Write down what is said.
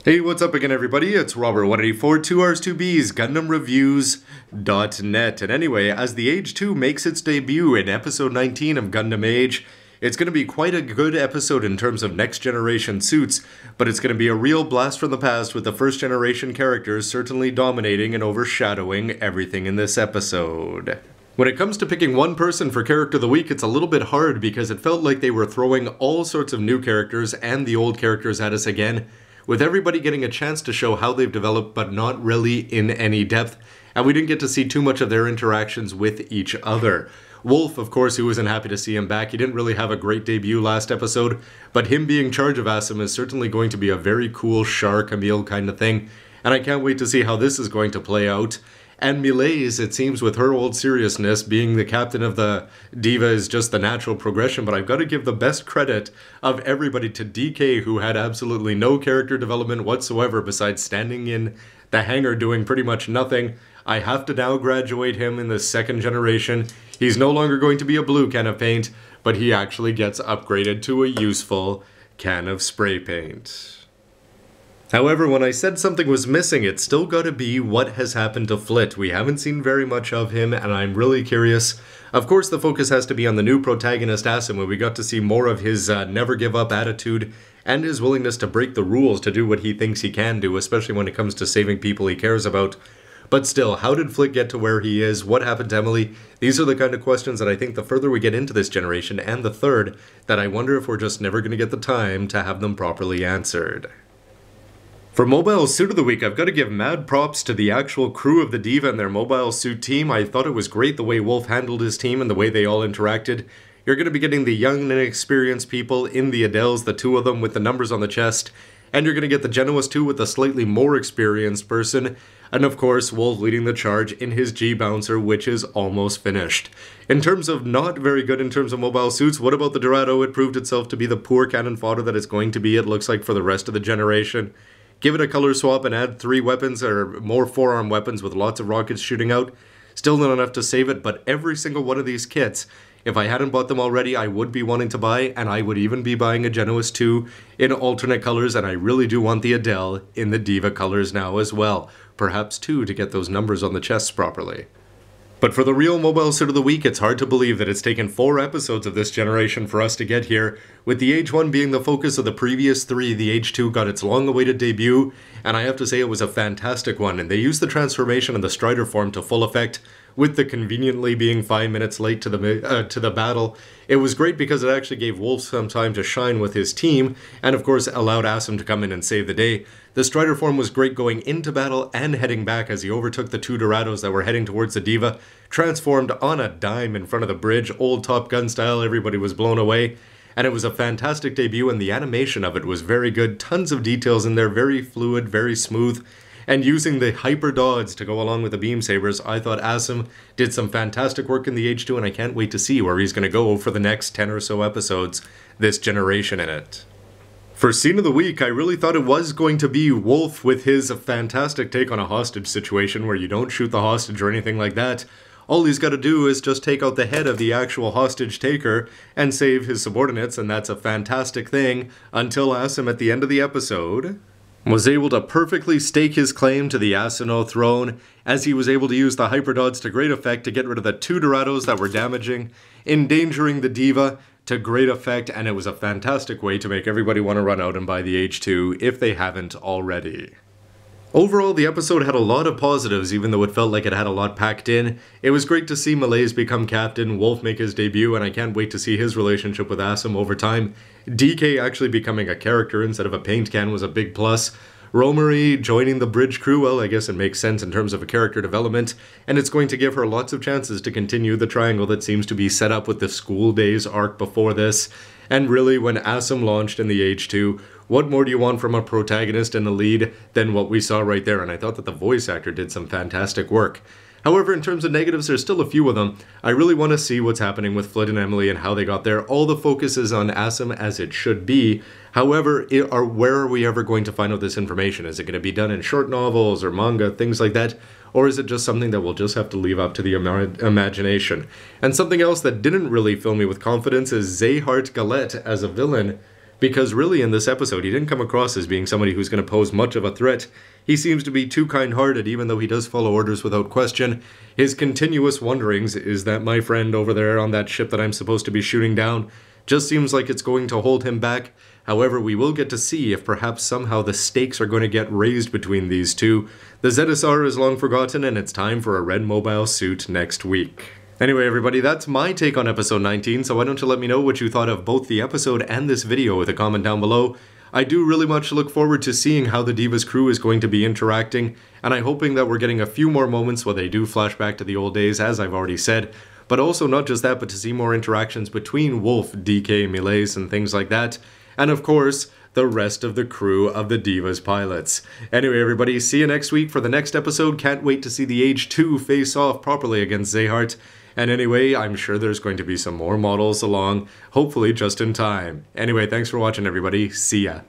Hey, what's up again, everybody? It's Robert184, 2Rs2Bs, gundamreviews.net. And anyway, as the Age 2 makes its debut in episode 19 of Gundam Age, it's going to be quite a good episode in terms of next generation suits, but it's going to be a real blast from the past with the first generation characters certainly dominating and overshadowing everything in this episode. When it comes to picking one person for Character of the Week, it's a little bit hard because it felt like they were throwing all sorts of new characters and the old characters at us again, with everybody getting a chance to show how they've developed, but not really in any depth, and we didn't get to see too much of their interactions with each other. Wolf, of course, who wasn't happy to see him back, he didn't really have a great debut last episode, but him being charge of Asim is certainly going to be a very cool Char Camille kind of thing, and I can't wait to see how this is going to play out. And Milaise, it seems with her old seriousness, being the captain of the Diva is just the natural progression, but I've got to give the best credit of everybody to Dique, who had absolutely no character development whatsoever besides standing in the hangar doing pretty much nothing. I have to now graduate him in the second generation. He's no longer going to be a blue can of paint, but he actually gets upgraded to a useful can of spray paint. However, when I said something was missing, it's still got to be what has happened to Flit. We haven't seen very much of him, and I'm really curious. Of course, the focus has to be on the new protagonist, Asim, where we got to see more of his never-give-up attitude and his willingness to break the rules to do what he thinks he can do, especially when it comes to saving people he cares about. But still, how did Flit get to where he is? What happened to Emily? These are the kind of questions that I think the further we get into this generation, and the third, that I wonder if we're just never going to get the time to have them properly answered. For Mobile Suit of the Week, I've got to give mad props to the actual crew of the Diva and their Mobile Suit team. I thought it was great the way Wolf handled his team and the way they all interacted. You're going to be getting the young and inexperienced people in the Adels, the two of them with the numbers on the chest, and you're going to get the Genoas too with the slightly more experienced person, and of course Wolf leading the charge in his G-Bouncer, which is almost finished. In terms of not very good in terms of mobile suits, what about the Dorado? It proved itself to be the poor cannon fodder that it's going to be, it looks like, for the rest of the generation. Give it a color swap and add 3 weapons or more forearm weapons with lots of rockets shooting out. Still not enough to save it, but every single one of these kits, if I hadn't bought them already, I would be wanting to buy, and I would even be buying a Genoas 2 in alternate colors, and I really do want the Adele in the Diva colors now as well. Perhaps 2 to get those numbers on the chests properly. But for the real Mobile Suit of the Week, it's hard to believe that it's taken 4 episodes of this generation for us to get here. With the Age 1 being the focus of the previous 3, the Age 2 got its long-awaited debut, and I have to say it was a fantastic one, and they used the transformation and the Strider form to full effect, with the conveniently being 5 minutes late to the battle. It was great because it actually gave Wolf some time to shine with his team, and of course allowed Asim to come in and save the day. The Strider form was great going into battle and heading back as he overtook the 2 Dorados that were heading towards the Diva, transformed on a dime in front of the bridge, old Top Gun style, everybody was blown away. And it was a fantastic debut, and the animation of it was very good, tons of details in there, very fluid, very smooth. And using the hyper dodge to go along with the beam sabers, I thought Asim did some fantastic work in the Age 2, and I can't wait to see where he's going to go for the next 10 or so episodes this generation in it. For Scene of the Week, I really thought it was going to be Wolf with his fantastic take on a hostage situation where you don't shoot the hostage or anything like that. All he's got to do is just take out the head of the actual hostage taker and save his subordinates, and that's a fantastic thing, until Asim at the end of the episode was able to perfectly stake his claim to the Asino throne, as he was able to use the hyperdodge to great effect to get rid of the 2 Dorados that were damaging, endangering the Diva to great effect, and it was a fantastic way to make everybody want to run out and buy the Age 2 if they haven't already. Overall, the episode had a lot of positives, even though it felt like it had a lot packed in. It was great to see Milaise become captain, Wolf make his debut, and I can't wait to see his relationship with Asim over time. Dique actually becoming a character instead of a paint can was a big plus. Romary joining the bridge crew, well, I guess it makes sense in terms of a character development, and it's going to give her lots of chances to continue the triangle that seems to be set up with the school days arc before this. And really, when Asim launched in the Age 2, what more do you want from a protagonist and a lead than what we saw right there? And I thought that the voice actor did some fantastic work. However, in terms of negatives, there's still a few of them. I really want to see what's happening with Flit and Emily and how they got there. All the focus is on Asim, as it should be. However, where are we ever going to find out this information? Is it going to be done in short novels or manga, things like that? Or is it just something that we'll just have to leave up to the imagination? And something else that didn't really fill me with confidence is Zeehart Galette as a villain. Because really in this episode, he didn't come across as being somebody who's going to pose much of a threat. He seems to be too kind-hearted, even though he does follow orders without question. His continuous wonderings, is that my friend over there on that ship that I'm supposed to be shooting down, just seems like it's going to hold him back. However, we will get to see if perhaps somehow the stakes are going to get raised between these two. The ZSR is long forgotten, and it's time for a red mobile suit next week. Anyway, everybody, that's my take on episode 19, so why don't you let me know what you thought of both the episode and this video with a comment down below. I do really much look forward to seeing how the Divas crew is going to be interacting, and I'm hoping that we're getting a few more moments where they do flash back to the old days, as I've already said. But also not just that, but to see more interactions between Wolf, Dique, Miles, and things like that. And of course, the rest of the crew of the Divas pilots. Anyway, everybody, see you next week for the next episode. Can't wait to see the Age 2 face off properly against Zeheart. And anyway, I'm sure there's going to be some more models along, hopefully just in time. Anyway, thanks for watching, everybody. See ya.